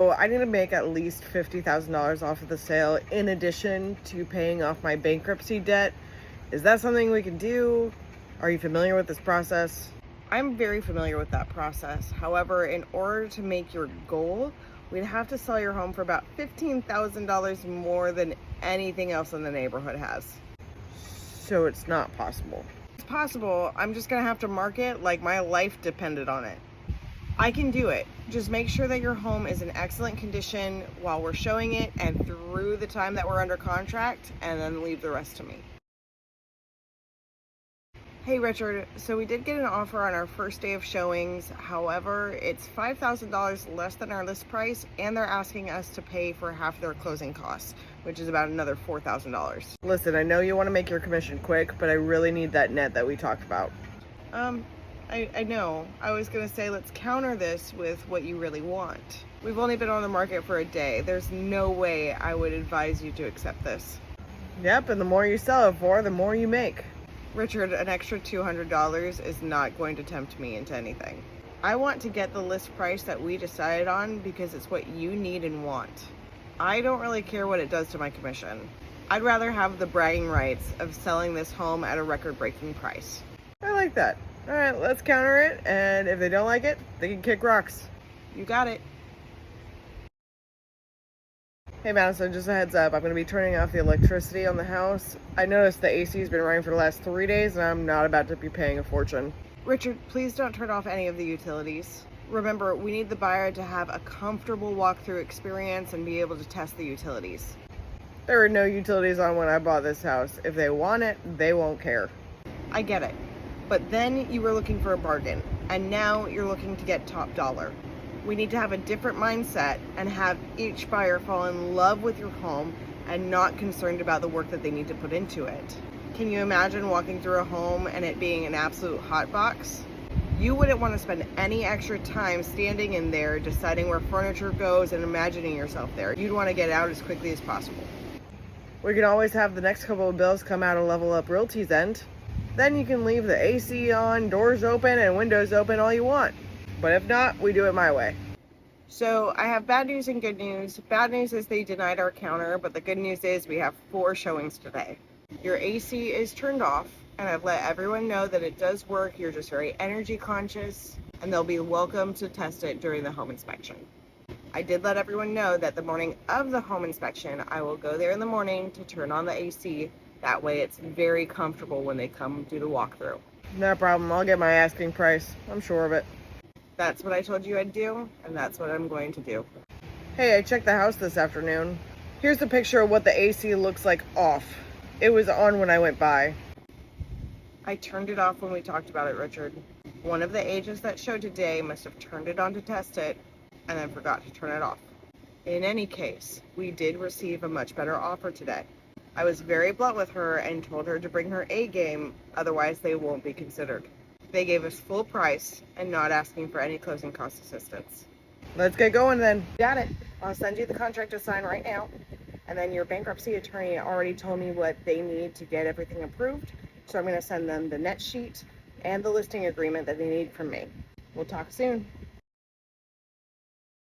So I need to make at least $50,000 off of the sale in addition to paying off my bankruptcy debt. Is that something we can do? Are you familiar with this process? I'm very familiar with that process. However, in order to make your goal, we'd have to sell your home for about $15,000 more than anything else in the neighborhood has. So it's not possible. It's possible. I'm just gonna have to market like my life depended on it. I can do it. Just make sure that your home is in excellent condition while we're showing it and through the time that we're under contract, and then leave the rest to me. Hey Richard, so we did get an offer on our first day of showings. However, it's $5,000 less than our list price, and they're asking us to pay for half their closing costs, which is about another $4,000. Listen, I know you want to make your commission quick, but I really need that net that we talked about. I know. I was gonna say, let's counter this with what you really want. We've only been on the market for a day. There's no way I would advise you to accept this. Yep, and the more you sell it for, the more you make. Richard, an extra $200 is not going to tempt me into anything. I want to get the list price that we decided on because it's what you need and want. I don't really care what it does to my commission. I'd rather have the bragging rights of selling this home at a record-breaking price. I like that. All right, let's counter it, and if they don't like it, they can kick rocks. You got it. Hey Madison, just a heads up, I'm going to be turning off the electricity on the house. I noticed the AC's been running for the last 3 days, and I'm not about to be paying a fortune. Richard, please don't turn off any of the utilities. Remember, we need the buyer to have a comfortable walkthrough experience and be able to test the utilities. There were no utilities on when I bought this house. If they want it, they won't care. I get it. But then you were looking for a bargain, and now you're looking to get top dollar. We need to have a different mindset and have each buyer fall in love with your home and not concerned about the work that they need to put into it. Can you imagine walking through a home and it being an absolute hot box? You wouldn't want to spend any extra time standing in there deciding where furniture goes and imagining yourself there. You'd want to get out as quickly as possible. We can always have the next couple of bills come out of Level Up Realty's end. Then you can leave the AC on, doors open, and windows open all you want. But if not, we do it my way. So I have bad news and good news. Bad news is they denied our counter, but the good news is we have 4 showings today. Your AC is turned off, and I've let everyone know that it does work. You're just very energy conscious, and they'll be welcome to test it during the home inspection. I did let everyone know that the morning of the home inspection, I will go there in the morning to turn on the AC. That way it's very comfortable when they come do the walkthrough. No problem. I'll get my asking price. I'm sure of it. That's what I told you I'd do, and that's what I'm going to do. Hey, I checked the house this afternoon. Here's a picture of what the AC looks like off. It was on when I went by. I turned it off when we talked about it, Richard. One of the agents that showed today must have turned it on to test it and then forgot to turn it off. In any case, we did receive a much better offer today. I was very blunt with her and told her to bring her A game, otherwise they won't be considered. They gave us full price and not asking for any closing cost assistance. Let's get going then. Got it. I'll send you the contract to sign right now. And then your bankruptcy attorney already told me what they need to get everything approved. So I'm going to send them the net sheet and the listing agreement that they need from me. We'll talk soon.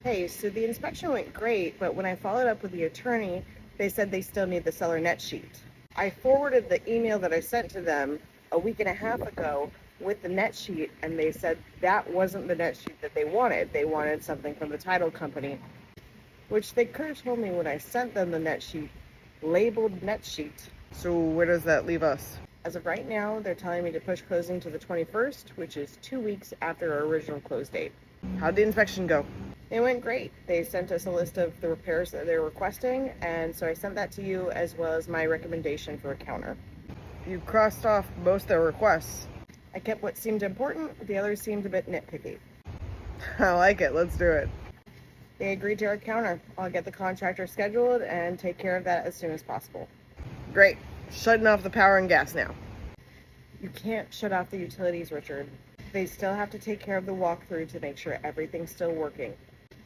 Hey, so the inspection went great, but when I followed up with the attorney, they said they still need the seller net sheet. I forwarded the email that I sent to them a week and a half ago with the net sheet, and they said that wasn't the net sheet that they wanted. They wanted something from the title company, which they could have told me when I sent them the net sheet, labeled net sheet. So where does that leave us? As of right now, they're telling me to push closing to the 21st, which is 2 weeks after our original close date. How'd the inspection go? It went great. They sent us a list of the repairs that they're requesting, and so I sent that to you as well as my recommendation for a counter. You crossed off most of their requests. I kept what seemed important, the others seemed a bit nitpicky. I like it. Let's do it. They agreed to our counter. I'll get the contractor scheduled and take care of that as soon as possible. Great. Shutting off the power and gas now. You can't shut off the utilities, Richard. They still have to take care of the walkthrough to make sure everything's still working.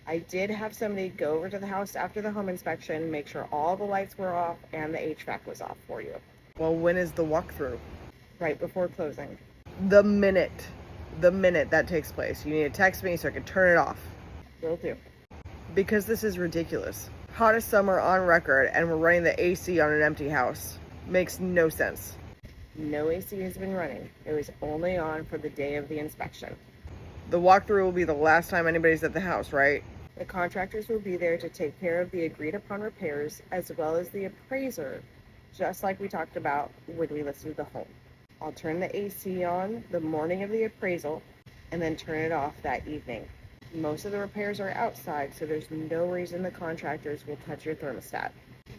I did have somebody go over to the house after the home inspection, make sure all the lights were off and the HVAC was off for you. Well, when is the walkthrough? Right before closing. The minute that takes place. You need to text me so I can turn it off. Will do. Because this is ridiculous. Hottest summer on record, and we're running the AC on an empty house. Makes no sense. No AC has been running. It was only on for the day of the inspection. The walkthrough will be the last time anybody's at the house, right? The contractors will be there to take care of the agreed upon repairs, as well as the appraiser, just like we talked about when we listed the home. I'll turn the AC on the morning of the appraisal and then turn it off that evening. Most of the repairs are outside, so there's no reason the contractors will touch your thermostat.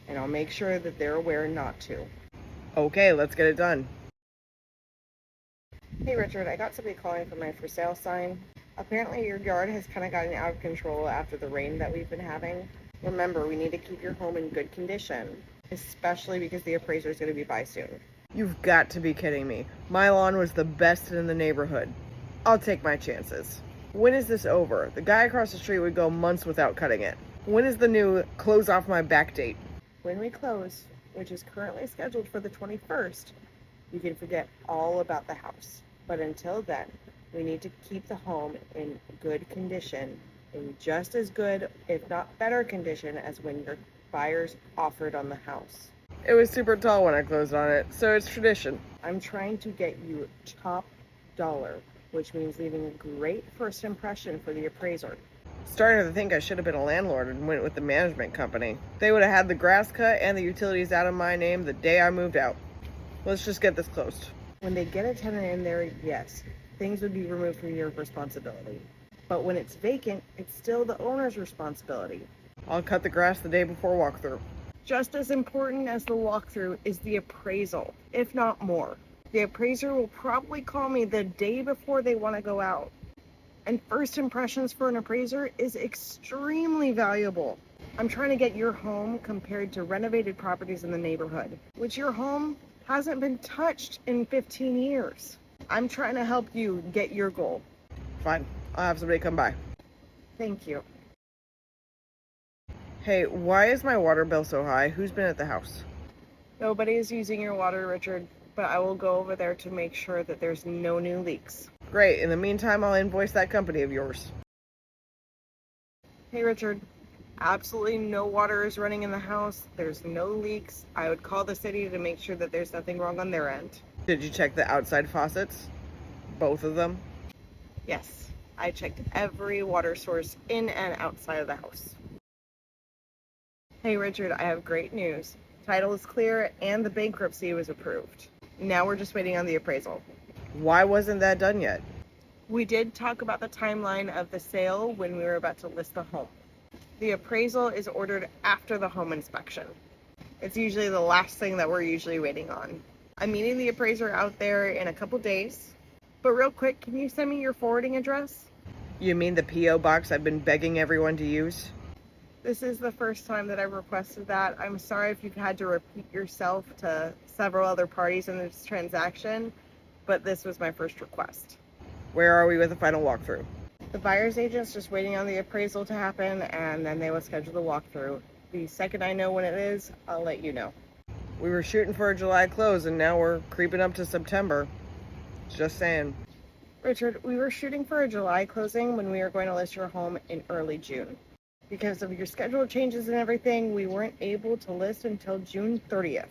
And I'll make sure that they're aware not to. Okay, let's get it done. Hey Richard, I got somebody calling for my for sale sign. Apparently your yard has kind of gotten out of control after the rain that we've been having. Remember, we need to keep your home in good condition, especially because the appraiser is going to be by soon. You've got to be kidding me. My lawn was the best in the neighborhood. I'll take my chances. When is this over? The guy across the street would go months without cutting it. When is the new close off my back date? When we close, which is currently scheduled for the 21st, you can forget all about the house. But until then, we need to keep the home in good condition, in just as good, if not better condition as when your buyers offered on the house. It was super tall when I closed on it, so it's tradition. I'm trying to get you top dollar, which means leaving a great first impression for the appraiser. Starting to think I should have been a landlord and went with the management company. They would have had the grass cut and the utilities out of my name the day I moved out. Let's just get this closed. When they get a tenant in there, yes, things would be removed from your responsibility. But when it's vacant, it's still the owner's responsibility. I'll cut the grass the day before walkthrough. Just as important as the walkthrough is the appraisal, if not more. The appraiser will probably call me the day before they want to go out. And first impressions for an appraiser is extremely valuable. I'm trying to get your home compared to renovated properties in the neighborhood, which your home hasn't been touched in 15 years. I'm trying to help you get your goal. Fine. I'll have somebody come by. Thank you. Hey, why is my water bill so high? Who's been at the house? Nobody is using your water, Richard, but I will go over there to make sure that there's no new leaks. Great. In the meantime, I'll invoice that company of yours. Hey, Richard. Absolutely no water is running in the house. There's no leaks. I would call the city to make sure that there's nothing wrong on their end. Did you check the outside faucets? Both of them? Yes. I checked every water source in and outside of the house. Hey, Richard, I have great news. Title is clear and the bankruptcy was approved. Now we're just waiting on the appraisal. Why wasn't that done yet? We did talk about the timeline of the sale when we were about to list the home. The appraisal is ordered after the home inspection. It's usually the last thing that we're usually waiting on. I'm meeting the appraiser out there in a couple days. But real quick, can you send me your forwarding address? You mean the P.O. box I've been begging everyone to use? This is the first time that I've requested that. I'm sorry if you've had to repeat yourself to several other parties in this transaction, but this was my first request. Where are we with the final walkthrough? The buyer's agent's just waiting on the appraisal to happen, and then they will schedule the walkthrough. The second I know when it is, I'll let you know. We were shooting for a July close, and now we're creeping up to September. Just saying. Richard, we were shooting for a July closing when we were going to list your home in early June. Because of your schedule changes and everything, we weren't able to list until June 30th.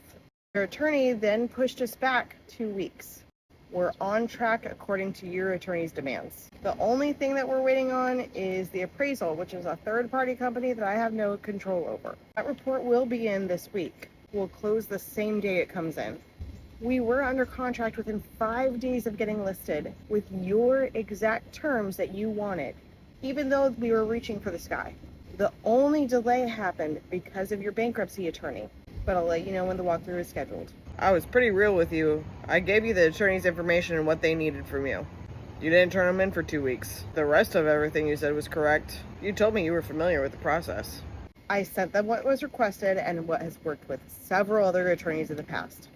Your attorney then pushed us back 2 weeks. We're on track according to your attorney's demands. The only thing that we're waiting on is the appraisal, which is a third-party company that I have no control over. That report will be in this week. We'll close the same day it comes in. We were under contract within 5 days of getting listed with your exact terms that you wanted, even though we were reaching for the sky. The only delay happened because of your bankruptcy attorney, but I'll let you know when the walkthrough is scheduled. I was pretty real with you. I gave you the attorney's information and what they needed from you. You didn't turn them in for 2 weeks. The rest of everything you said was correct. You told me you were familiar with the process. I sent them what was requested and what has worked with several other attorneys in the past.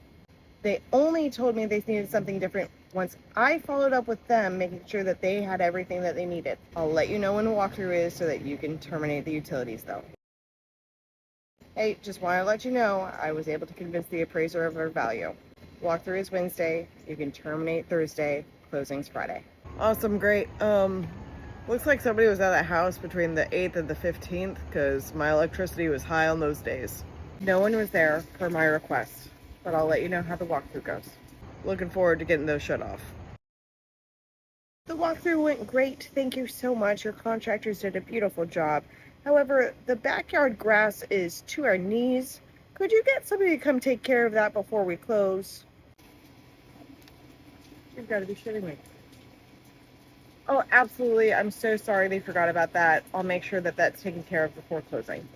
They only told me they needed something different once I followed up with them, making sure that they had everything that they needed. I'll let you know when the walkthrough is so that you can terminate the utilities, though. Hey, just want to let you know, I was able to convince the appraiser of their value. Walkthrough is Wednesday. You can terminate Thursday. Closing's Friday. Awesome, great. Looks like somebody was at that house between the 8th and the 15th because my electricity was high on those days. No one was there for my request, but I'll let you know how the walkthrough goes. Looking forward to getting those shut off. The walkthrough went great. Thank you so much. Your contractors did a beautiful job. However, the backyard grass is to our knees. Could you get somebody to come take care of that before we close? You've got to be shitting me. Oh, absolutely. I'm so sorry they forgot about that. I'll make sure that that's taken care of before closing.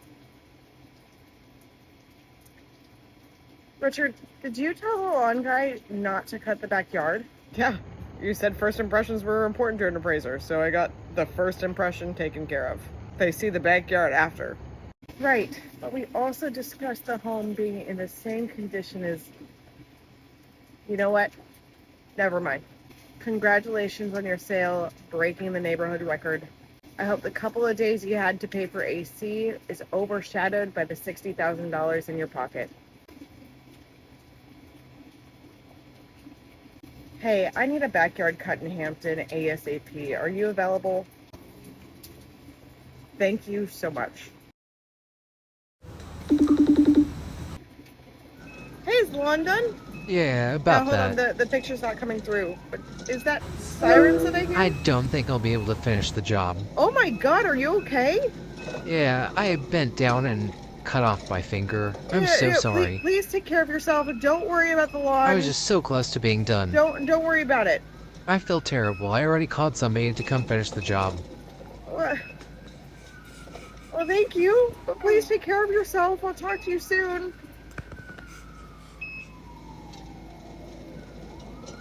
Richard, did you tell the lawn guy not to cut the backyard? Yeah, you said first impressions were important to an appraiser, so I got the first impression taken care of. They see the backyard after. Right, but we also discussed the home being in the same condition as... You know what? Never mind. Congratulations on your sale, breaking the neighborhood record. I hope the couple of days you had to pay for AC is overshadowed by the $60,000 in your pocket. Hey, I need a backyard cut in Hampton ASAP. Are you available? Thank you so much. Hey, is the lawn done? Yeah, about hold that. on, the picture's not coming through. But is that sirens that I hear? I don't think I'll be able to finish the job. Oh my god, are you okay? Yeah, I bent down and cut off my finger. I'm so sorry. Please take care of yourself and don't worry about the lawn. I was just so close to being done. Don't worry about it. I feel terrible. I already called somebody to come finish the job. Well, thank you, but please take care of yourself. I'll talk to you soon.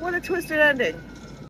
What a twisted ending.